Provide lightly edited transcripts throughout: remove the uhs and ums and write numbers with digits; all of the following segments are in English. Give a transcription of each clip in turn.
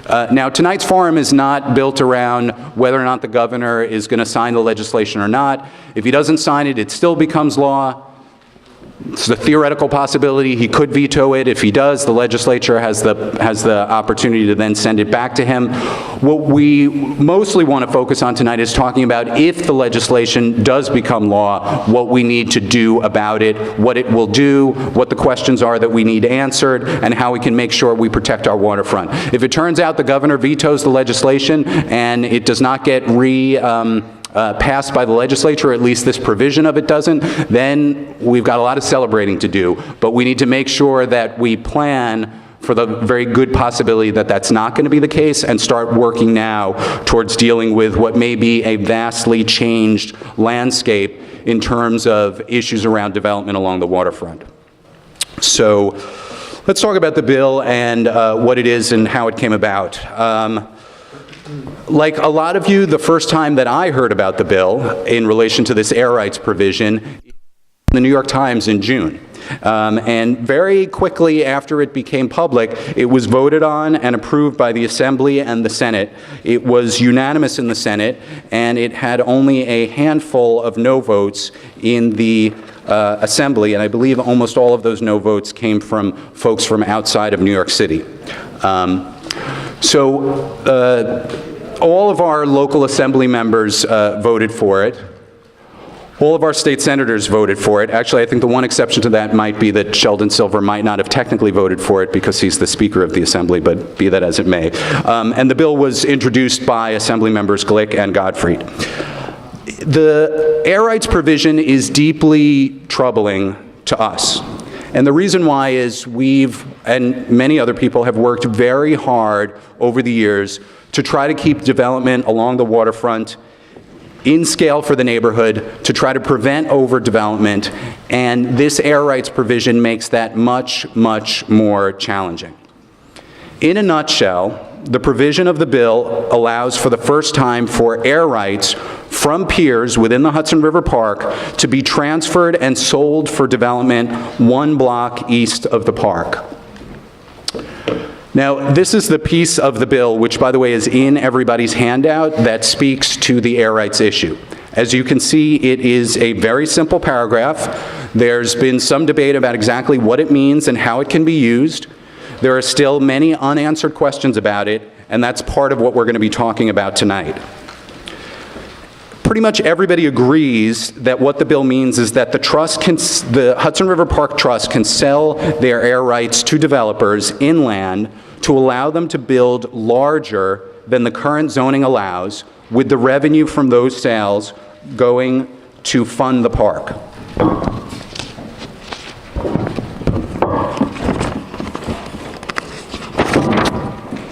Now, tonight's forum is not built around whether or not the governor is going to sign the legislation or not. If he doesn't sign it, it still becomes law. It's a theoretical possibility. He could veto it. If he does, the legislature has the opportunity to then send it back to him. What we mostly want to focus on tonight is talking about if the legislation does become law, what we need to do about it, what it will do, what the questions are that we need answered, and how we can make sure we protect our waterfront. If it turns out the governor vetoes the legislation and it does not get passed by the legislature, or at least this provision of it doesn't, then we've got a lot of celebrating to do. But we need to make sure that we plan for the very good possibility that that's not going to be the case and start working now towards dealing with what may be a vastly changed landscape in terms of issues around development along the waterfront. So let's talk about the bill and what it is and how it came about. Like a lot of you, the first time that I heard about the bill in relation to this air rights provision, in the New York Times in June. And very quickly after it became public, it was voted on and approved by the Assembly and the Senate. It was unanimous in the Senate, and it had only a handful of no votes in the Assembly, and I believe almost all of those no votes came from folks from outside of New York City. All of our local assembly members voted for it. All of our state senators voted for it. Actually, I think the one exception to that might be that Sheldon Silver might not have technically voted for it because he's the Speaker of the Assembly, but be that as it may. And the bill was introduced by Assembly members Glick and Gottfried. The air rights provision is deeply troubling to us. And the reason why is we've, and many other people have worked very hard over the years to try to keep development along the waterfront in scale for the neighborhood, to try to prevent overdevelopment, and this air rights provision makes that much, much more challenging. In a nutshell, the provision of the bill allows for the first time for air rights from piers within the Hudson River Park to be transferred and sold for development 1 block east of the park. Now, this is the piece of the bill, which, by the way, is in everybody's handout, that speaks to the air rights issue. As you can see, it is a very simple paragraph. There's been some debate about exactly what it means and how it can be used. There are still many unanswered questions about it, and that's part of what we're going to be talking about tonight. Pretty much everybody agrees that what the bill means is that the Hudson River Park Trust can sell their air rights to developers inland to allow them to build larger than the current zoning allows, with the revenue from those sales going to fund the park.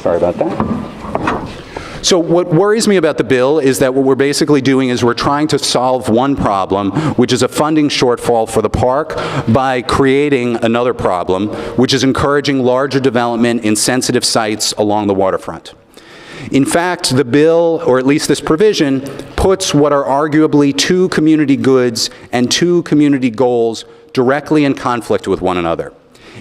Sorry about that. So what worries me about the bill is that what we're basically doing is we're trying to solve one problem, which is a funding shortfall for the park, by creating another problem, which is encouraging larger development in sensitive sites along the waterfront. In fact, the bill, or at least this provision, puts what are arguably two community goods and two community goals directly in conflict with one another.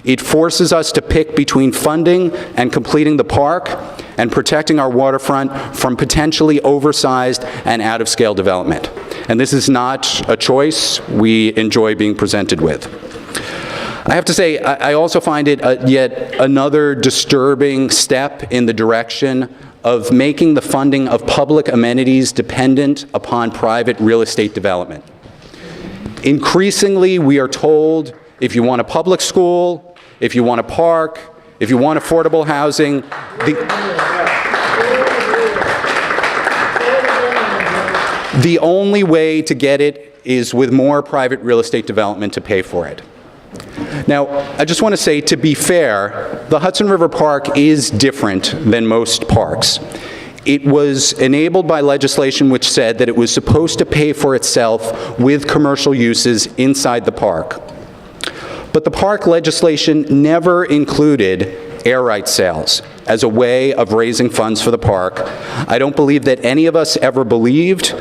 It forces us to pick between funding and completing the park and protecting our waterfront from potentially oversized and out-of-scale development. And this is not a choice we enjoy being presented with. I have to say, I also find it yet another disturbing step in the direction of making the funding of public amenities dependent upon private real estate development. Increasingly, we are told, if you want a public school, if you want a park, if you want affordable housing, the only way to get it is with more private real estate development to pay for it. Now, I just want to say, to be fair, the Hudson River Park is different than most parks. It was enabled by legislation which said that it was supposed to pay for itself with commercial uses inside the park. But the park legislation never included air rights sales as a way of raising funds for the park. I don't believe that any of us ever believed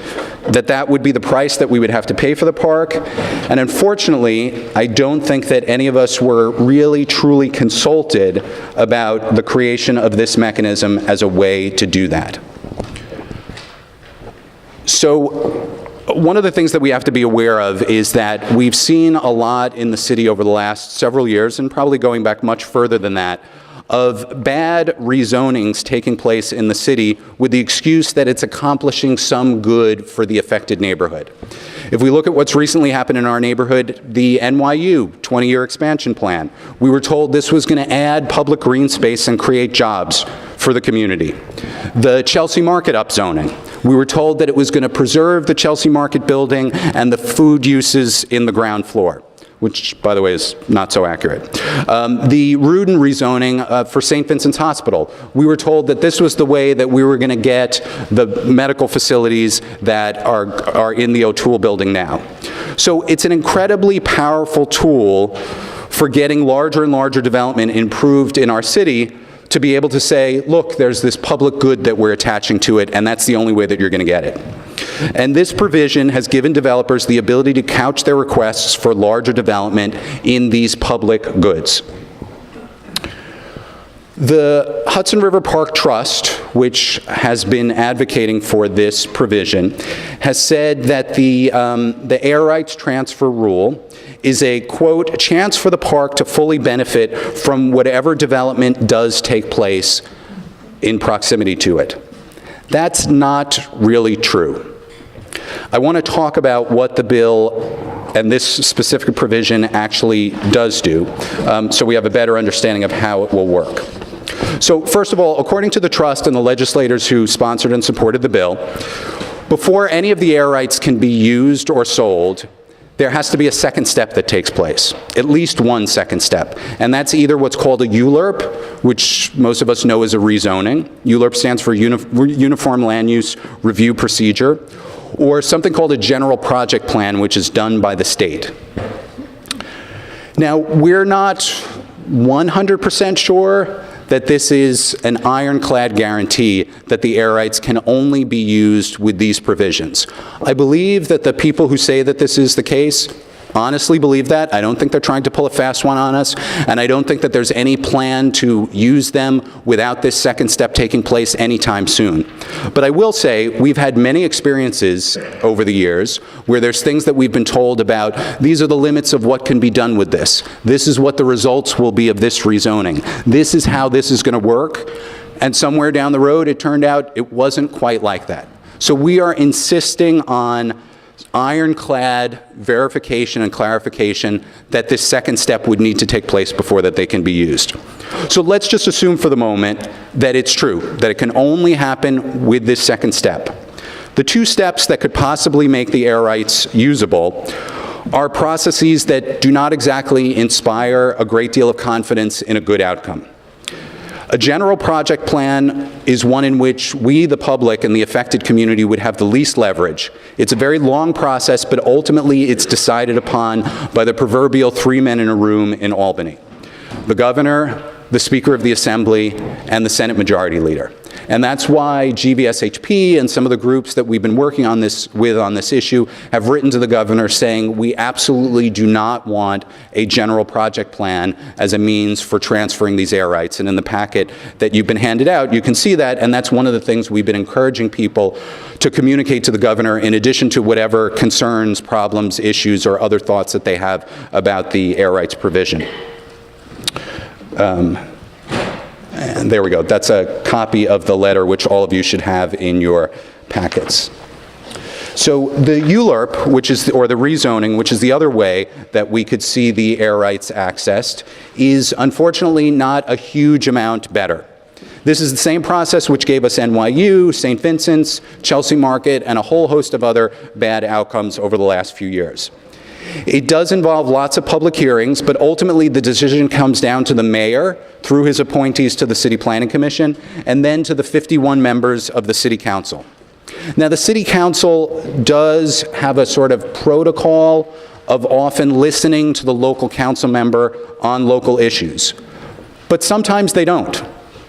that would be the price that we would have to pay for the park. And unfortunately, I don't think that any of us were really truly consulted about the creation of this mechanism as a way to do that. So one of the things that we have to be aware of is that we've seen a lot in the city over the last several years, and probably going back much further than that, of bad rezonings taking place in the city with the excuse that it's accomplishing some good for the affected neighborhood. If we look at what's recently happened in our neighborhood, the NYU 20-year expansion plan, we were told this was going to add public green space and create jobs for the community. The Chelsea Market upzoning, we were told that it was going to preserve the Chelsea Market building and the food uses in the ground floor, which, by the way, is not so accurate. The Rudin rezoning for St. Vincent's Hospital, we were told that this was the way that we were going to get the medical facilities that are in the O'Toole building now. So it's an incredibly powerful tool for getting larger and larger development improved in our city, to be able to say, look, there's this public good that we're attaching to it, and that's the only way that you're going to get it. And this provision has given developers the ability to couch their requests for larger development in these public goods. The Hudson River Park Trust, which has been advocating for this provision, has said that the air rights transfer rule is a, quote, chance for the park to fully benefit from whatever development does take place in proximity to it. That's not really true. I want to talk about what the bill and this specific provision actually does do, so we have a better understanding of how it will work. So first of all, according to the trust and the legislators who sponsored and supported the bill, before any of the air rights can be used or sold, there has to be a second step that takes place, at least one second step. And that's either what's called a ULURP, which most of us know as a rezoning. ULURP stands for Uniform Land Use Review Procedure, or something called a general project plan, which is done by the state. Now, we're not 100% sure that this is an ironclad guarantee that the air rights can only be used with these provisions. I believe that the people who say that this is the case honestly believe that. I don't think they're trying to pull a fast one on us, and I don't think that there's any plan to use them without this second step taking place anytime soon. But I will say we've had many experiences over the years where there's things that we've been told about, these are the limits of what can be done with this. This is what the results will be of this rezoning. This is how this is going to work. And somewhere down the road, it turned out it wasn't quite like that. So we are insisting on ironclad verification and clarification that this second step would need to take place before that they can be used. So let's just assume for the moment that it's true, that it can only happen with this second step. The two steps that could possibly make the air rights usable are processes that do not exactly inspire a great deal of confidence in a good outcome. A general project plan is one in which we, the public, and the affected community would have the least leverage. It's a very long process, but ultimately it's decided upon by the proverbial three men in a room in Albany: the governor, the Speaker of the Assembly, and the Senate Majority Leader. And that's why GVSHP and some of the groups that we've been working on this issue have written to the governor saying we absolutely do not want a general project plan as a means for transferring these air rights. And in the packet that you've been handed out, you can see that, and that's one of the things we've been encouraging people to communicate to the governor in addition to whatever concerns, problems, issues, or other thoughts that they have about the air rights provision. And there we go. That's a copy of the letter which all of you should have in your packets. So the ULURP, which is, or the rezoning, which is the other way that we could see the air rights accessed, is unfortunately not a huge amount better. This is the same process which gave us NYU, St. Vincent's, Chelsea Market, and a whole host of other bad outcomes over the last few years. It does involve lots of public hearings, but ultimately the decision comes down to the mayor through his appointees to the City Planning Commission, and then to the 51 members of the City Council. Now, the City Council does have a sort of protocol of often listening to the local council member on local issues, but sometimes they don't.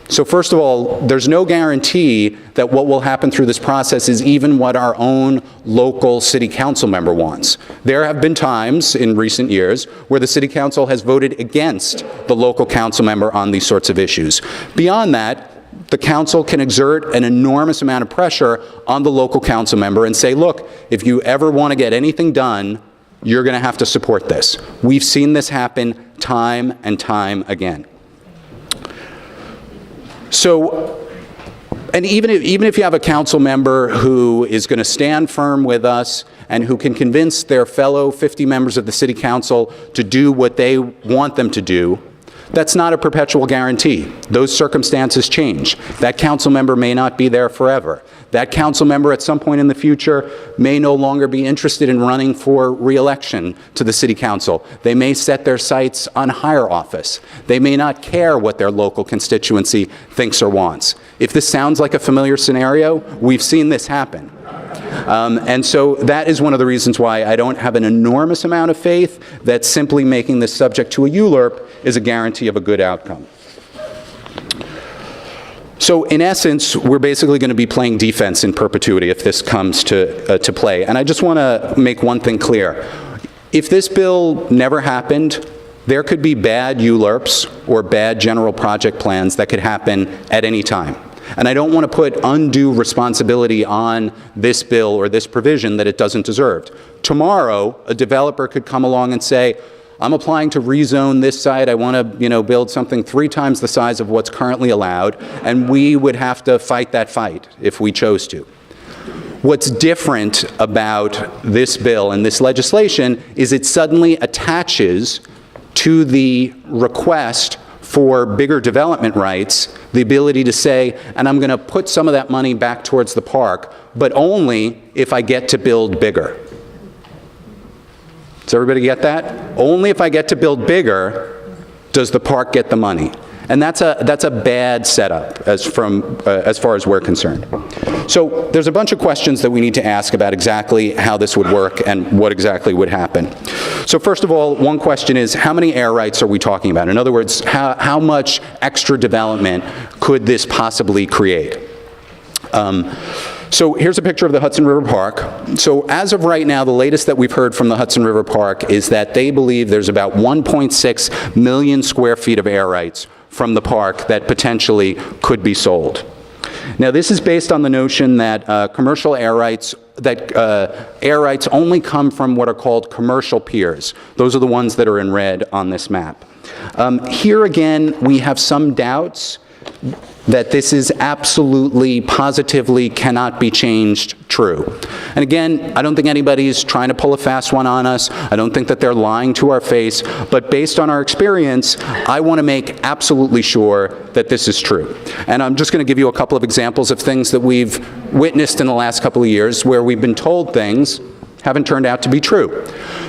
So first of all, there's no guarantee that what will happen through this process is even what our own local city council member wants. There have been times in recent years where the city council has voted against the local council member on these sorts of issues. Beyond that, the council can exert an enormous amount of pressure on the local council member and say, look, if you ever want to get anything done, you're going to have to support this. We've seen this happen time and time again. So, and even if you have a council member who is going to stand firm with us and who can convince their fellow 50 members of the city council to do what they want them to do, that's not a perpetual guarantee. Those circumstances change. That council member may not be there forever. That council member at some point in the future may no longer be interested in running for re-election to the city council. They may set their sights on higher office. They may not care what their local constituency thinks or wants. If this sounds like a familiar scenario, we've seen this happen. And so that is one of the reasons why I don't have an enormous amount of faith that simply making this subject to a ULURP is a guarantee of a good outcome. So in essence, we're basically going to be playing defense in perpetuity if this comes to play. And I just want to make one thing clear. If this bill never happened, there could be bad ULURPs or bad general project plans that could happen at any time. And I don't want to put undue responsibility on this bill or this provision that it doesn't deserve. Tomorrow, a developer could come along and say, I'm applying to rezone this site. I want to, build something 3 times the size of what's currently allowed, and we would have to fight that fight if we chose to. What's different about this bill and this legislation is it suddenly attaches to the request for bigger development rights the ability to say, and I'm going to put some of that money back towards the park, but only if I get to build bigger. Does everybody get that? Only if I get to build bigger does the park get the money. And that's a bad setup as far as we're concerned. So there's a bunch of questions that we need to ask about exactly how this would work and what exactly would happen. So first of all, one question is, how many air rights are we talking about? In other words, how much extra development could this possibly create? So here's a picture of the Hudson River Park. So as of right now, the latest that we've heard from the Hudson River Park is that they believe there's about 1.6 million square feet of air rights from the park that potentially could be sold. Now, this is based on the notion that commercial air rights, air rights only come from what are called commercial piers. Those are the ones that are in red on this map. Here again, we have some doubts that this is absolutely, positively cannot be changed true. And again, I don't think anybody's trying to pull a fast one on us. I don't think that they're lying to our face. But based on our experience, I want to make absolutely sure that this is true. And I'm just going to give you a couple of examples of things that we've witnessed in the last couple of years where we've been told things haven't turned out to be true.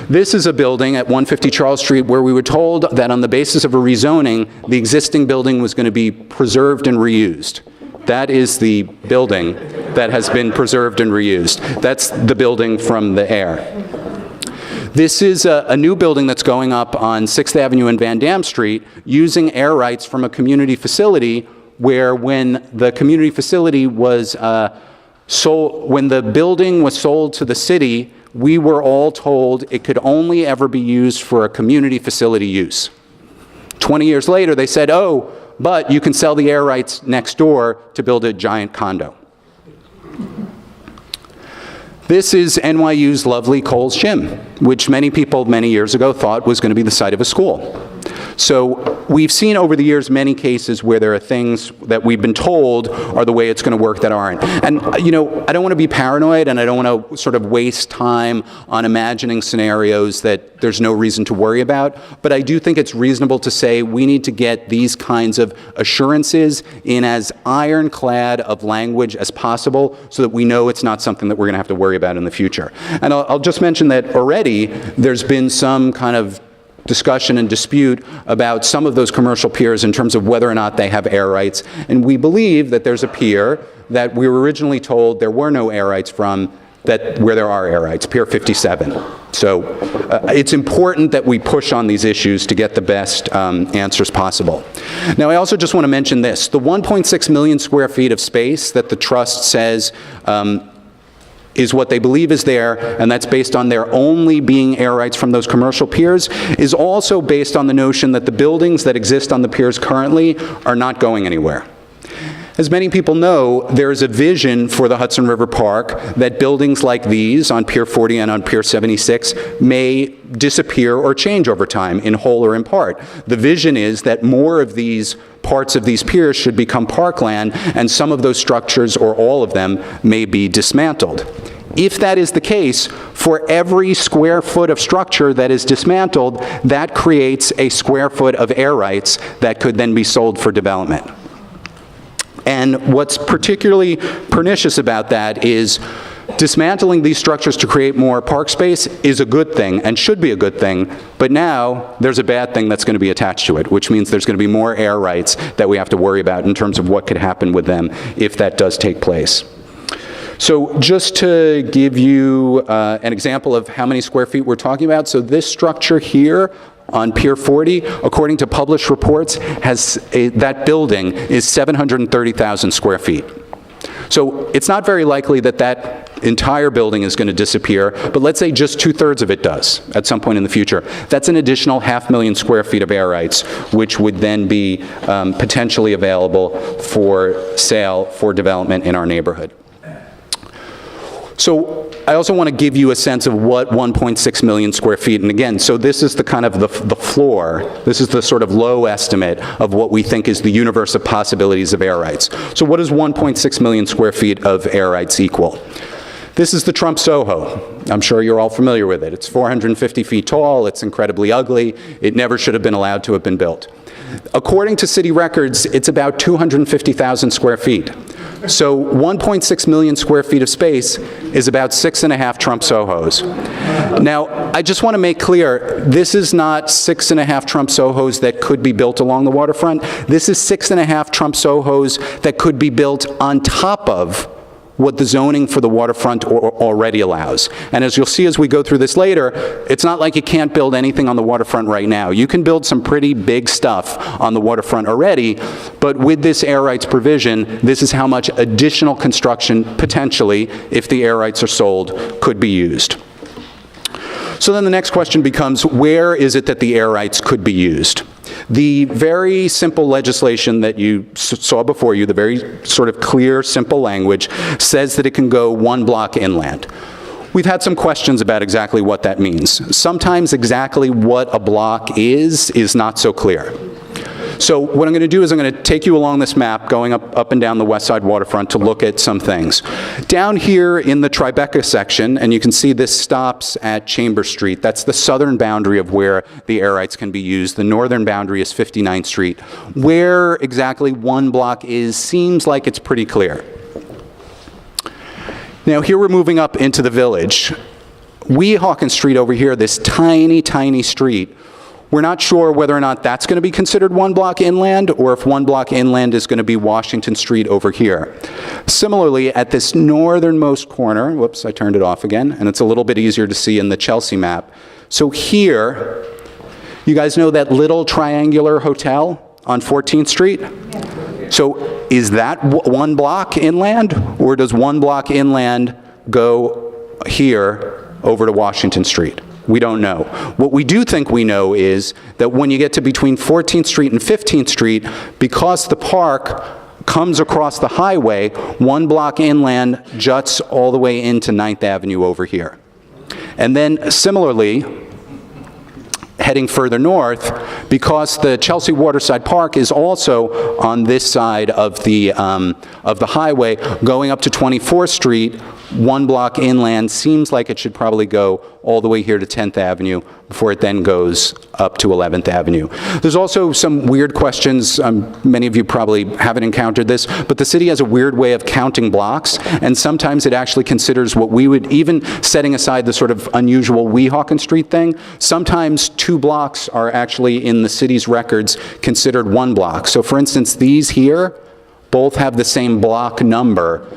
This is a building at 150 Charles Street where we were told that on the basis of a rezoning, the existing building was going to be preserved and reused. That is the building that has been preserved and reused. That's the building from the air. This is a new building that's going up on 6th Avenue and Van Dam Street using air rights from a community facility where when the community facility was when the building was sold to the city, we were all told it could only ever be used for a community facility use. 20 years later, they said, oh, but you can sell the air rights next door to build a giant condo. This is NYU's lovely Coles Gym, which many people many years ago thought was going to be the site of a school. So we've seen over the years many cases where there are things that we've been told are the way it's going to work that aren't. And, I don't want to be paranoid and I don't want to sort of waste time on imagining scenarios that there's no reason to worry about. But I do think it's reasonable to say we need to get these kinds of assurances in as ironclad of language as possible so that we know it's not something that we're going to have to worry about in the future. And I'll just mention that already there's been some kind of discussion and dispute about some of those commercial piers in terms of whether or not they have air rights. And we believe that there's a pier that we were originally told there were no air rights from where there are air rights, Pier 57. So it's important that we push on these issues to get the best answers possible. Now, I also just want to mention this. The 1.6 million square feet of space that the trust says is what they believe is there, and that's based on there only being air rights from those commercial piers, is also based on the notion that the buildings that exist on the piers currently are not going anywhere. As many people know, there is a vision for the Hudson River Park that buildings like these on Pier 40 and on Pier 76 may disappear or change over time, in whole or in part. The vision is that more of these parts of these piers should become parkland, and some of those structures, or all of them, may be dismantled. If that is the case, for every square foot of structure that is dismantled, that creates a square foot of air rights that could then be sold for development. And what's particularly pernicious about that is dismantling these structures to create more park space is a good thing and should be a good thing, but now there's a bad thing that's going to be attached to it, which means there's going to be more air rights that we have to worry about in terms of what could happen with them if that does take place. So just to give you an example of how many square feet we're talking about, so this structure here on Pier 40, according to published reports, that building is 730,000 square feet. So it's not very likely that that entire building is going to disappear, but let's say just 2/3 of it does at some point in the future. That's an additional 500,000 square feet of air rights, which would then be potentially available for sale for development in our neighborhood. So I also want to give you a sense of what 1.6 million square feet, and again, so this is the kind of the floor, this is the sort of low estimate of what we think is the universe of possibilities of air rights. So what does 1.6 million square feet of air rights equal? This is the Trump Soho. I'm sure you're all familiar with it. It's 450 feet tall, it's incredibly ugly, it never should have been allowed to have been built. According to city records, it's about 250,000 square feet. So 1.6 million square feet of space is about 6.5 Trump Sohos. Now, I just want to make clear, this is not 6.5 Trump Sohos that could be built along the waterfront. This is 6.5 Trump Sohos that could be built on top of what the zoning for the waterfront already allows. And as you'll see as we go through this later, it's not like you can't build anything on the waterfront right now. You can build some pretty big stuff on the waterfront already, but with this air rights provision, this is how much additional construction, potentially, if the air rights are sold, could be used. So then the next question becomes, where is it that the air rights could be used? The very simple legislation that you saw before you, the very sort of clear, simple language, says that it can go 1 block inland. We've had some questions about exactly what that means. Sometimes exactly what a block is not so clear. So what I'm going to do is I'm going to take you along this map going up and down the west side waterfront to look at some things. Down here in the Tribeca section, and you can see this stops at Chambers Street. That's the southern boundary of where the air rights can be used. The northern boundary is 59th Street. Where exactly 1 block is seems like it's pretty clear. Now here we're moving up into the village. Weehawken Street over here, this tiny, tiny street, we're not sure whether or not that's going to be considered 1 block inland, or if 1 block inland is going to be Washington Street over here. Similarly, at this northernmost corner, whoops, I turned it off again, and it's a little bit easier to see in the Chelsea map. So here, you guys know that little triangular hotel on 14th Street? So is that 1 block inland, or does 1 block inland go here over to Washington Street? We don't know. What we do think we know is that when you get to between 14th Street and 15th Street, because the park comes across the highway, 1 block inland juts all the way into 9th Avenue over here. And then similarly, heading further north, because the Chelsea Waterside Park is also on this side of the highway, going up to 24th Street, 1 block inland seems like it should probably go all the way here to 10th Avenue before it then goes up to 11th Avenue. There's also some weird questions. Many of you probably haven't encountered this, but the city has a weird way of counting blocks, and sometimes it actually considers what we would, even setting aside the sort of unusual Weehawken Street thing, sometimes 2 blocks are actually in the city's records considered 1 block. So for instance, these here both have the same block number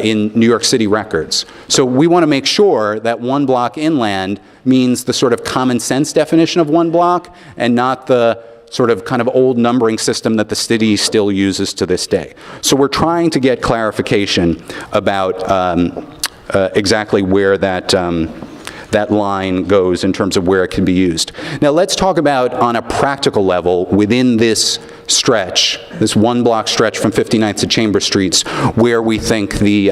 in New York City records. So we want to make sure that 1 block inland means the sort of common sense definition of 1 block and not the sort of kind of old numbering system that the city still uses to this day. So we're trying to get clarification about exactly where that line goes in terms of where it can be used. Now let's talk about, on a practical level, within this stretch, this 1 block stretch from 59th to Chambers Streets, where we think the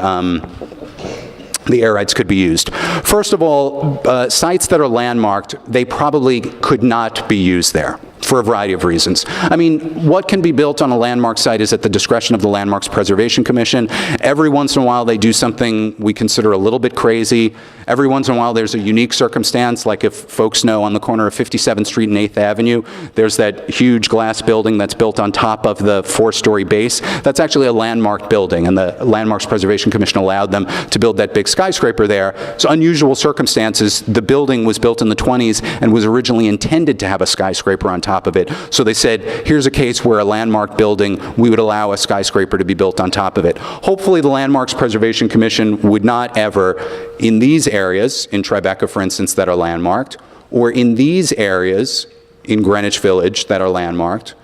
air rights could be used. First of all, sites that are landmarked, they probably could not be used there, for a variety of reasons. I mean, what can be built on a landmark site is at the discretion of the Landmarks Preservation Commission. Every once in a while they do something we consider a little bit crazy. Every once in a while there's a unique circumstance, like if folks know on the corner of 57th Street and 8th Avenue, there's that huge glass building that's built on top of the 4-story base. That's actually a landmark building, and the Landmarks Preservation Commission allowed them to build that big skyscraper there. It's unusual circumstances. The building was built in the 20s and was originally intended to have a skyscraper on top of it. So they said, here's a case where a landmark building, we would allow a skyscraper to be built on top of it. Hopefully the Landmarks Preservation Commission would not ever, in these areas, in Tribeca for instance, that are landmarked, or in these areas, in Greenwich Village that are landmarked,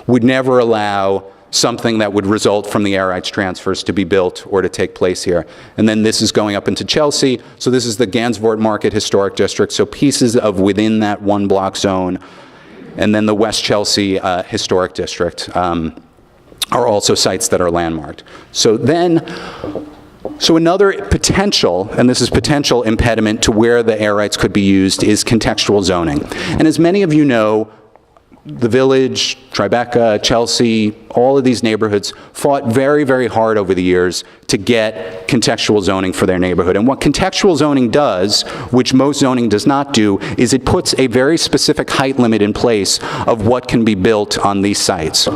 would never allow something that would result from the air rights transfers to be built or to take place here. And then this is going up into Chelsea. So this is the Gansevoort Market Historic District. So pieces of within that 1 block zone. And then the West Chelsea Historic District are also sites that are landmarked. So another potential, and this is potential impediment to where the air rights could be used, is contextual zoning. And as many of you know, the Village, Tribeca, Chelsea, all of these neighborhoods fought very, very hard over the years to get contextual zoning for their neighborhood. And what contextual zoning does, which most zoning does not do, is it puts a very specific height limit in place of what can be built on these sites.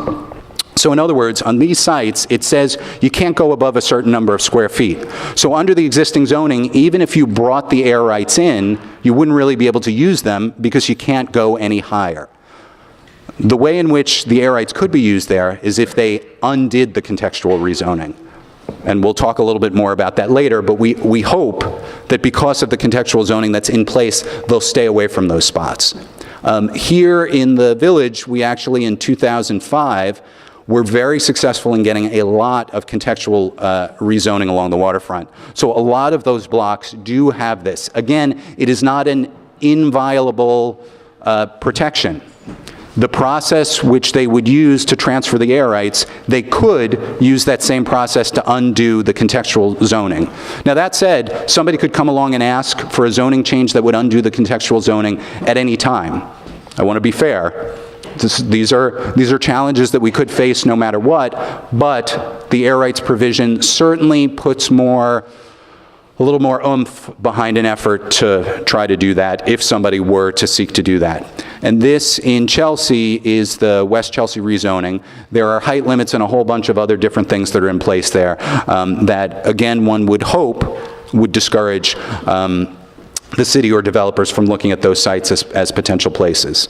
So in other words, on these sites, it says you can't go above a certain number of square feet. So under the existing zoning, even if you brought the air rights in, you wouldn't really be able to use them because you can't go any higher. The way in which the air rights could be used there is if they undid the contextual rezoning. And we'll talk a little bit more about that later, but we hope that because of the contextual zoning that's in place, they'll stay away from those spots. Here in the Village, we actually, in 2005, were very successful in getting a lot of contextual rezoning along the waterfront. So a lot of those blocks do have this. Again, it is not an inviolable protection. The process which they would use to transfer the air rights, they could use that same process to undo the contextual zoning. Now that said, somebody could come along and ask for a zoning change that would undo the contextual zoning at any time. I want to be fair. These are challenges that we could face no matter what, but the air rights provision certainly puts a little more oomph behind an effort to try to do that if somebody were to seek to do that. And this in Chelsea is the West Chelsea rezoning. There are height limits and a whole bunch of other different things that are in place there that, again, one would hope would discourage the city or developers from looking at those sites as potential places.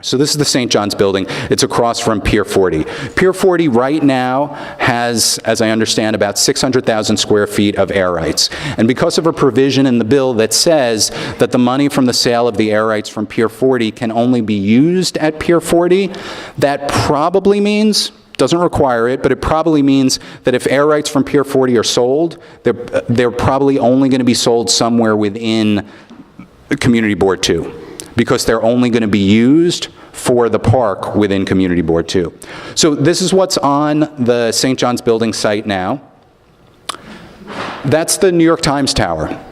So this is the St. John's building. It's across from Pier 40. Pier 40 right now has, as I understand, about 600,000 square feet of air rights. And because of a provision in the bill that says that the money from the sale of the air rights from Pier 40 can only be used at Pier 40, that probably means, doesn't require it, but it probably means that if air rights from Pier 40 are sold, they're probably only going to be sold somewhere within Community Board 2. Because they're only going to be used for the park within Community Board 2. So this is what's on the St. John's building site now. That's the New York Times Tower.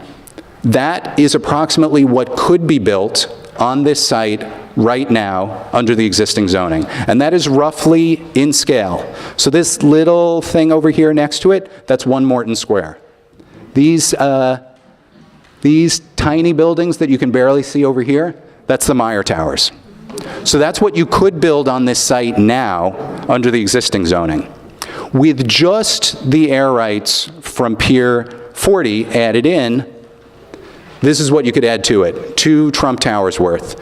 That is approximately what could be built on this site right now under the existing zoning. And that is roughly in scale. So this little thing over here next to it, that's 1 Morton Square. These tiny buildings that you can barely see over here, that's the Meyer Towers. So that's what you could build on this site now under the existing zoning. With just the air rights from Pier 40 added in, this is what you could add to it, 2 Trump Towers worth.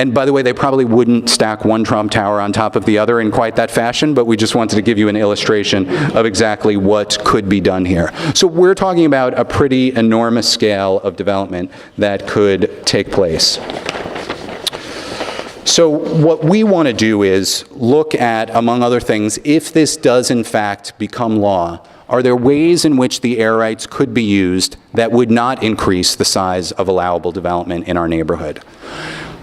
And by the way, they probably wouldn't stack one Trump Tower on top of the other in quite that fashion, but we just wanted to give you an illustration of exactly what could be done here. So we're talking about a pretty enormous scale of development that could take place. So what we want to do is look at, among other things, if this does in fact become law, are there ways in which the air rights could be used that would not increase the size of allowable development in our neighborhood?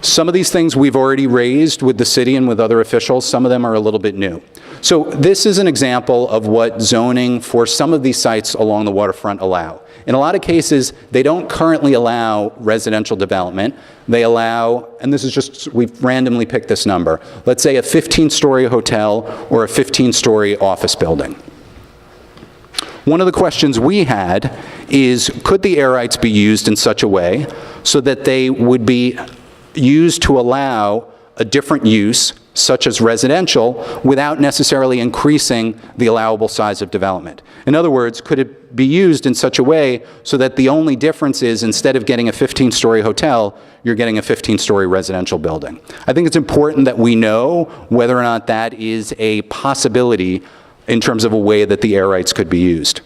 Some of these things we've already raised with the city and with other officials. Some of them are a little bit new. So this is an example of what zoning for some of these sites along the waterfront allow. In a lot of cases, they don't currently allow residential development. They allow, and this is just, we've randomly picked this number, let's say a 15-story hotel or a 15-story office building. One of the questions we had is, could the air rights be used in such a way so that they would be used to allow a different use, such as residential, without necessarily increasing the allowable size of development? In other words, could it be used in such a way so that the only difference is, instead of getting a 15-story hotel, you're getting a 15-story residential building? I think it's important that we know whether or not that is a possibility in terms of a way that the air rights could be used.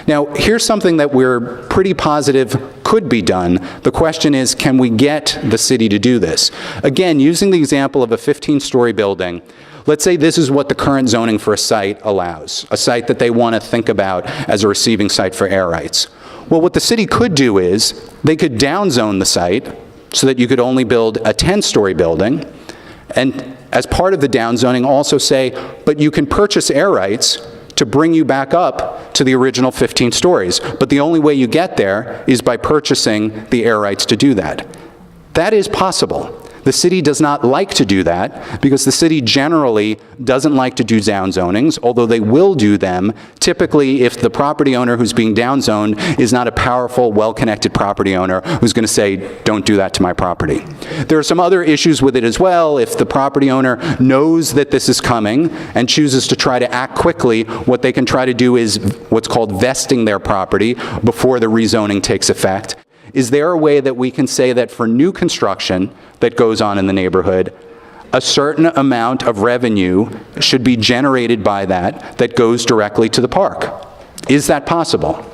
Now, here's something that we're pretty positive could be done. The question is, can we get the city to do this? Again, using the example of a 15-story building, let's say this is what the current zoning for a site allows, a site that they want to think about as a receiving site for air rights. Well, what the city could do is, they could downzone the site so that you could only build a 10-story building, and as part of the downzoning also say, but you can purchase air rights to bring you back up to the original 15 stories. But the only way you get there is by purchasing the air rights to do that. That is possible. The city does not like to do that because the city generally doesn't like to do downzonings, although they will do them typically if the property owner who's being downzoned is not a powerful, well-connected property owner who's going to say, don't do that to my property. There are some other issues with it as well. If the property owner knows that this is coming and chooses to try to act quickly, what they can try to do is what's called vesting their property before the rezoning takes effect. Is there a way that we can say that for new construction that goes on in the neighborhood, a certain amount of revenue should be generated by that goes directly to the park? Is that possible?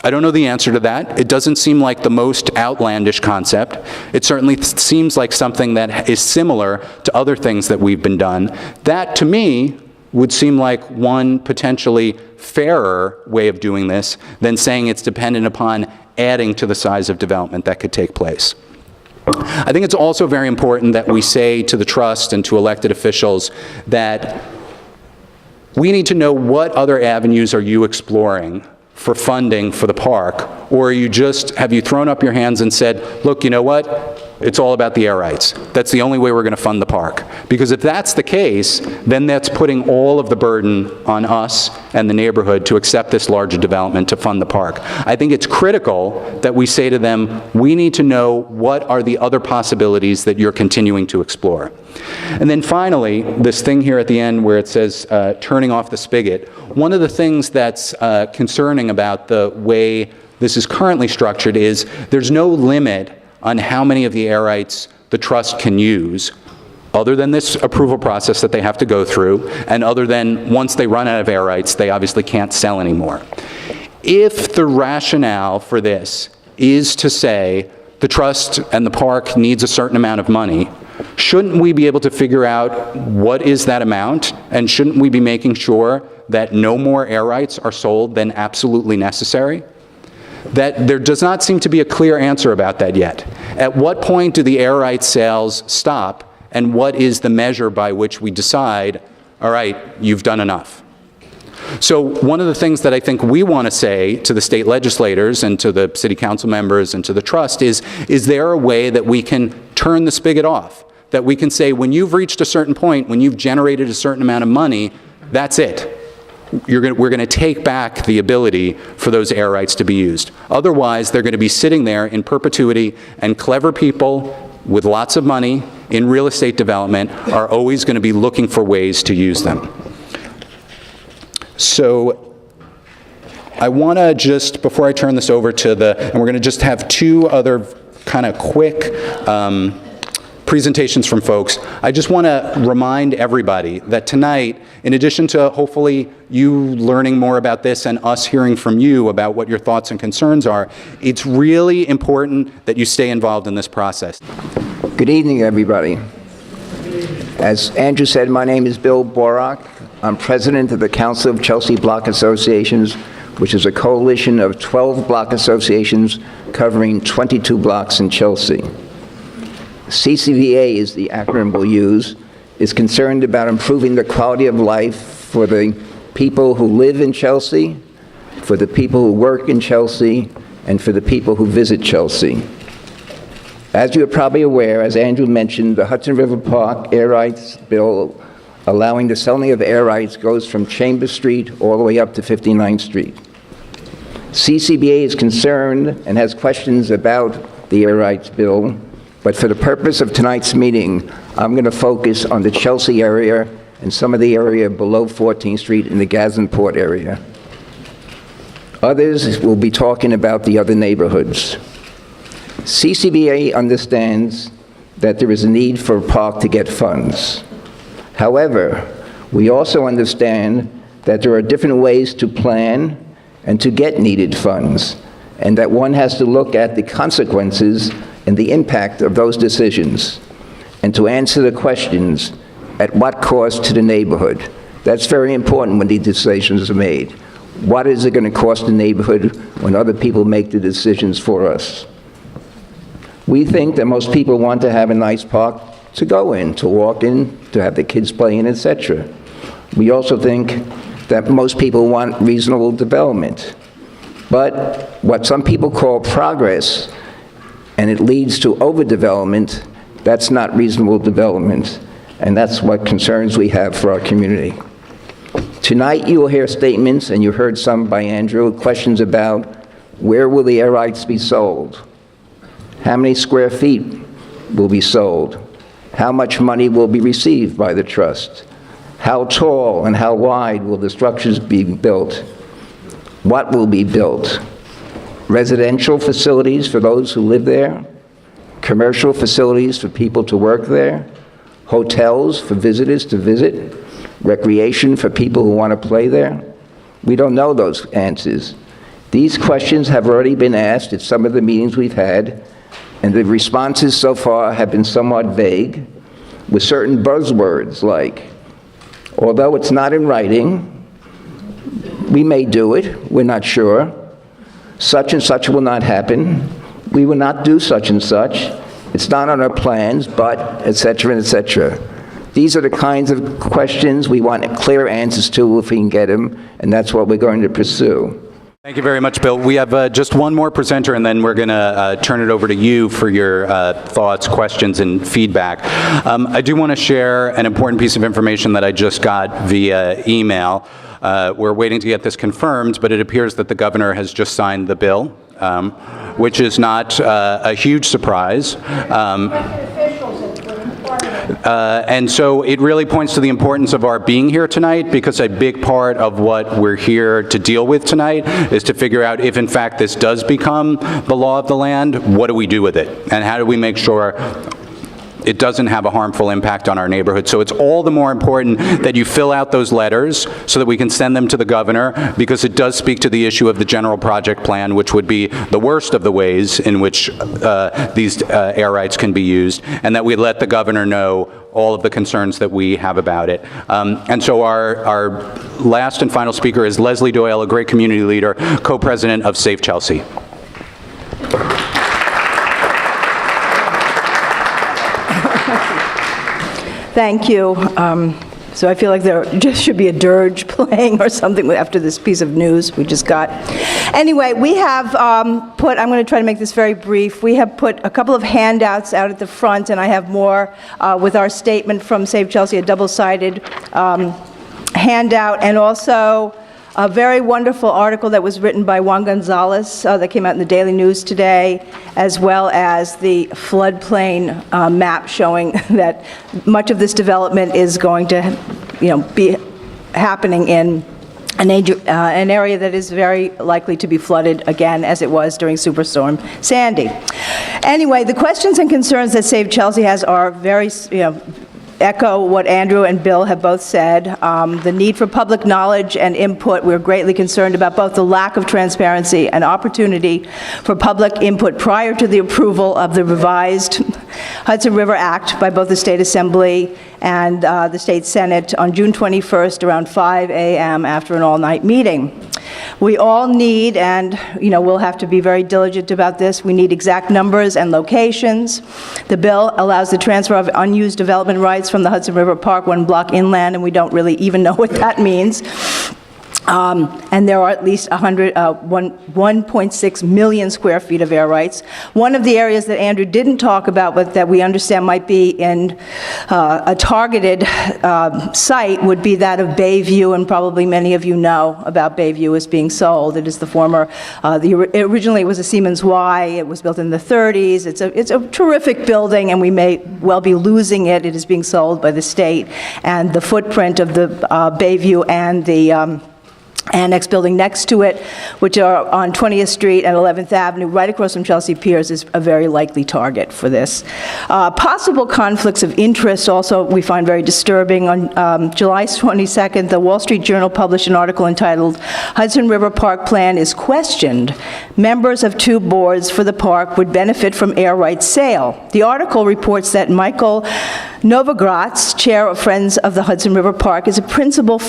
I don't know the answer to that. It doesn't seem like the most outlandish concept. It certainly seems like something that is similar to other things that we've been done. That, to me, would seem like one potentially fairer way of doing this than saying it's dependent upon adding to the size of development that could take place. I think it's also very important that we say to the trust and to elected officials that we need to know what other avenues are you exploring for funding for the park, or are you just, have you thrown up your hands and said, look, you know what? It's all about the air rights. That's the only way we're going to fund the park. Because if that's the case, then that's putting all of the burden on us and the neighborhood to accept this larger development to fund the park. I think it's critical that we say to them, we need to know what are the other possibilities that you're continuing to explore. And then finally, this thing here at the end where it says turning off the spigot, one of the things that's concerning about the way this is currently structured is there's no limit on how many of the air rights the trust can use, other than this approval process that they have to go through, and other than once they run out of air rights, they obviously can't sell anymore. If the rationale for this is to say the trust and the park needs a certain amount of money, shouldn't we be able to figure out what is that amount, and shouldn't we be making sure that no more air rights are sold than absolutely necessary? That there does not seem to be a clear answer about that yet. At what point do the air rights sales stop, and what is the measure by which we decide, all right, you've done enough? So one of the things that I think we want to say to the state legislators and to the city council members and to the trust is there a way that we can turn the spigot off? That we can say, when you've reached a certain point, when you've generated a certain amount of money, that's it. We're going to take back the ability for those air rights to be used. Otherwise, they're going to be sitting there in perpetuity, and clever people with lots of money in real estate development are always going to be looking for ways to use them. So I want to just, before I turn this over to and we're going to just have two other kind of quick presentations from folks. I just want to remind everybody that tonight, in addition to hopefully you learning more about this and us hearing from you about what your thoughts and concerns are, it's really important that you stay involved in this process. Good evening, everybody. As Andrew said, my name is Bill Borock. I'm president of the Council of Chelsea Block Associations, which is a coalition of 12 block associations covering 22 blocks in Chelsea. CCVA is the acronym we'll use, is concerned about improving the quality of life for the people who live in Chelsea, for the people who work in Chelsea, and for the people who visit Chelsea. As you're probably aware, as Andrew mentioned, the Hudson River Park air rights bill allowing the selling of air rights goes from Chambers Street all the way up to 59th Street. CCBA is concerned and has questions about the air rights bill, but for the purpose of tonight's meeting, I'm going to focus on the Chelsea area and some of the area below 14th Street in the Gazenport area. Others will be talking about the other neighborhoods. CCBA understands that there is a need for a park to get funds. However, we also understand that there are different ways to plan and to get needed funds, and that one has to look at the consequences and the impact of those decisions, and to answer the questions, at what cost to the neighborhood? That's very important when these decisions are made. What is it going to cost the neighborhood when other people make the decisions for us? We think that most people want to have a nice park to go in, to walk in, to have the kids play in, etc. We also think that most people want reasonable development. But what some people call progress, and it leads to overdevelopment, that's not reasonable development. And that's what concerns we have for our community. Tonight you will hear statements, and you heard some by Andrew, questions about where will the air rights be sold? How many square feet will be sold? How much money will be received by the trust? How tall and how wide will the structures be built? What will be built? Residential facilities for those who live there? Commercial facilities for people to work there? Hotels for visitors to visit? Recreation for people who want to play there? We don't know those answers. These questions have already been asked at some of the meetings we've had, and the responses so far have been somewhat vague, with certain buzzwords like, although it's not in writing, we may do it, we're not sure, such and such will not happen, we will not do such and such, it's not on our plans, but, etc., etc. These are the kinds of questions we want clear answers to if we can get them, and that's what we're going to pursue. Thank you very much, Bill. We have just one more presenter, and then we're going to turn it over to you for your thoughts, questions, and feedback. I do want to share an important piece of information that I just got via email. We're waiting to get this confirmed, but it appears that the governor has just signed the bill, which is not a huge surprise. And so it really points to the importance of our being here tonight, because a big part of what we're here to deal with tonight is to figure out if in fact this does become the law of the land, what do we do with it? And how do we make sure it doesn't have a harmful impact on our neighborhood? So it's all the more important that you fill out those letters so that we can send them to the governor, because it does speak to the issue of the general project plan, which would be the worst of the ways in which these air rights can be used, and that we let the governor know all of the concerns that we have about it. And so our last and final speaker is Lesley Doyel, a great community leader, co-president of Save Chelsea. Thank you. So I feel like there just should be a dirge playing or something after this piece of news we just got. Anyway, we have I'm going to try to make this very brief. We have put a couple of handouts out at the front, and I have more with our statement from Save Chelsea, a double-sided handout, and also a very wonderful article that was written by Juan Gonzalez that came out in the Daily News today, as well as the floodplain map showing that much of this development is going to, be happening in an area that is very likely to be flooded again, as it was during Superstorm Sandy. Anyway, the questions and concerns that Save Chelsea has are very, echo what Andrew and Bill have both said. The need for public knowledge and input, we're greatly concerned about both the lack of transparency and opportunity for public input prior to the approval of the revised Hudson River Act by both the State Assembly and the State Senate on June 21st around 5 a.m. after an all-night meeting. We all need, and we'll have to be very diligent about this, we need exact numbers and locations. The bill allows the transfer of unused development rights from the Hudson River Park 1 block inland, and we don't really even know what that means. And there are at least 1.6 million square feet of air rights. One of the areas that Andrew didn't talk about, but that we understand might be in a targeted site, would be that of Bayview, and probably many of you know about Bayview as being sold. It is the former, originally it was a Siemens Y, it was built in the 30s. It's a terrific building, and we may well be losing it. It is being sold by the state, and the footprint of the Bayview and the annex building next to it, which are on 20th Street and 11th Avenue, right across from Chelsea Piers, is a very likely target for this. Possible conflicts of interest also we find very disturbing. On July 22nd, the Wall Street Journal published an article entitled, "Hudson River Park Plan is Questioned. Members of 2 boards for the park would benefit from air rights sale." The article reports that Michael Novogratz, chair of Friends of the Hudson River Park, is a principal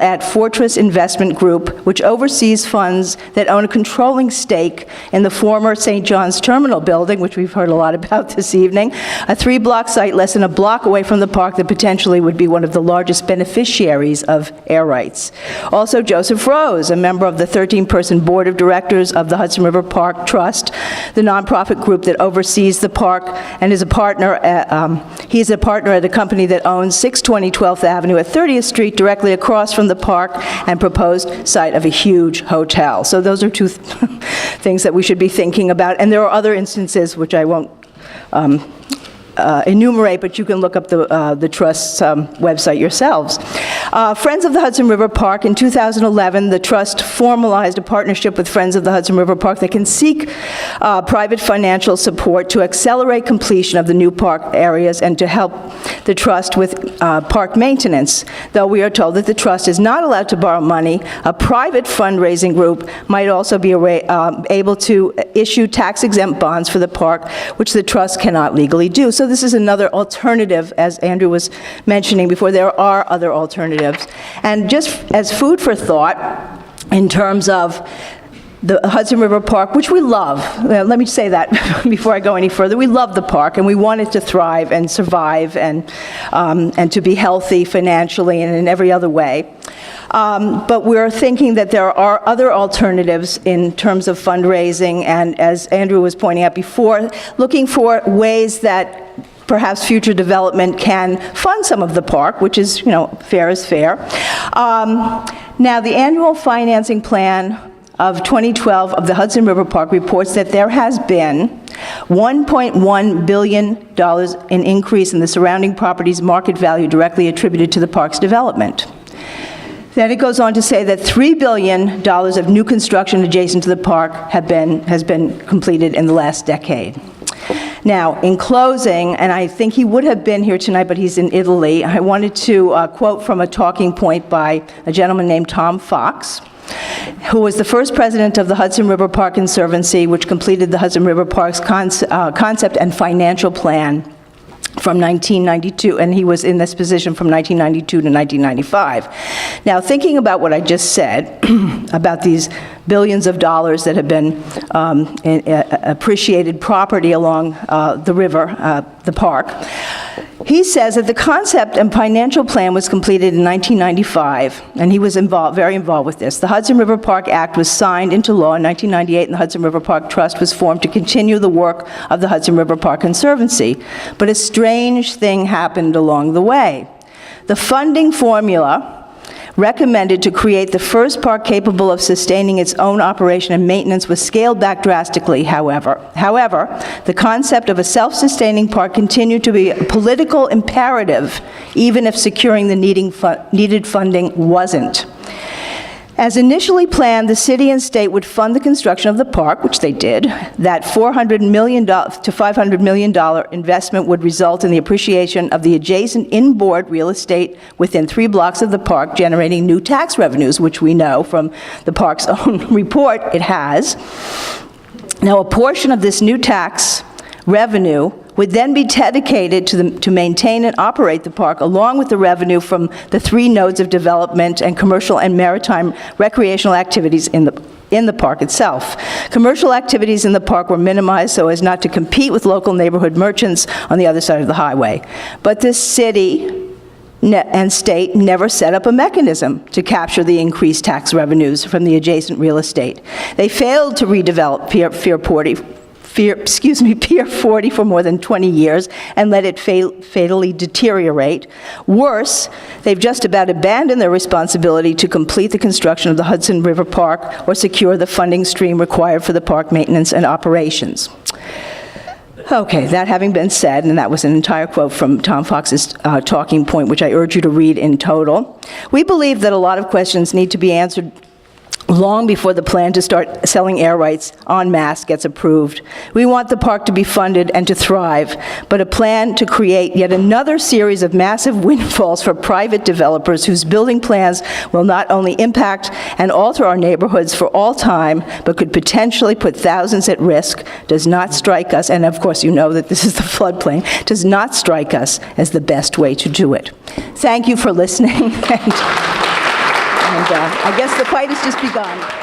at Fortress Investment Group, which oversees funds that own a controlling stake in the former St. John's Terminal building, which we've heard a lot about this evening, a 3-block site less than a block away from the park that potentially would be one of the largest beneficiaries of air rights. Also, Joseph Rose, a member of the 13-person board of directors of the Hudson River Park Trust, the nonprofit group that oversees the park, and is a partner he's a partner at a company that owns 620 12th Avenue at 30th Street, directly across from the park and proposed site of a huge hotel. So those are 2 things that we should be thinking about. And there are other instances which I won't enumerate, but you can look up the Trust's website yourselves. Friends of the Hudson River Park, in 2011, the Trust formalized a partnership with Friends of the Hudson River Park that can seek private financial support to accelerate completion of the new park areas and to help the Trust with park maintenance. Though we are told that the Trust is not allowed to borrow money, a private fundraising group might also be able to issue tax-exempt bonds for the park, which the Trust cannot legally do. So this is another alternative, as Andrew was mentioning before. There are other alternatives. And just as food for thought, in terms of the Hudson River Park, which we love. Let me say that before I go any further. We love the park, and we want it to thrive and survive and to be healthy financially and in every other way. But we're thinking that there are other alternatives in terms of fundraising, and as Andrew was pointing out before, looking for ways that perhaps future development can fund some of the park, which is, fair is fair. Now, the annual financing plan of 2012 of the Hudson River Park reports that there has been $1.1 billion in increase in the surrounding property's market value directly attributed to the park's development. Then it goes on to say that $3 billion of new construction adjacent to the park has been completed in the last decade. Now, in closing, and I think he would have been here tonight, but he's in Italy, I wanted to quote from a talking point by a gentleman named Tom Fox, who was the first president of the Hudson River Park Conservancy, which completed the Hudson River Park's concept and financial plan from 1992, and he was in this position from 1992 to 1995. Now, thinking about what I just said, about these billions of dollars that have been appreciated property along the river, the park, he says that the concept and financial plan was completed in 1995, and he was very involved with this. The Hudson River Park Act was signed into law in 1998, and the Hudson River Park Trust was formed to continue the work of the Hudson River Park Conservancy. But a strange thing happened along the way. The funding formula recommended to create the first park capable of sustaining its own operation and maintenance was scaled back drastically, however. The concept of a self-sustaining park continued to be a political imperative, even if securing the needed funding wasn't. As initially planned, the city and state would fund the construction of the park, which they did. That $400 million to $500 million investment would result in the appreciation of the adjacent inboard real estate within 3 blocks of the park, generating new tax revenues, which we know from the park's own report it has. Now, a portion of this new tax revenue would then be dedicated to maintain and operate the park, along with the revenue from the 3 nodes of development and commercial and maritime recreational activities in the park itself. Commercial activities in the park were minimized so as not to compete with local neighborhood merchants on the other side of the highway. But the city and state never set up a mechanism to capture the increased tax revenues from the adjacent real estate. They failed to redevelop Pier 40 for more than 20 years and let it fatally deteriorate. Worse, they've just about abandoned their responsibility to complete the construction of the Hudson River Park or secure the funding stream required for the park maintenance and operations. Okay, that having been said, and that was an entire quote from Tom Fox's talking point, which I urge you to read in total, we believe that a lot of questions need to be answered long before the plan to start selling air rights en masse gets approved. We want the park to be funded and to thrive, but a plan to create yet another series of massive windfalls for private developers whose building plans will not only impact and alter our neighborhoods for all time, but could potentially put thousands at risk, does not strike us, and of course you know that this is the floodplain, does not strike us as the best way to do it. Thank you for listening. And I guess the fight has just begun.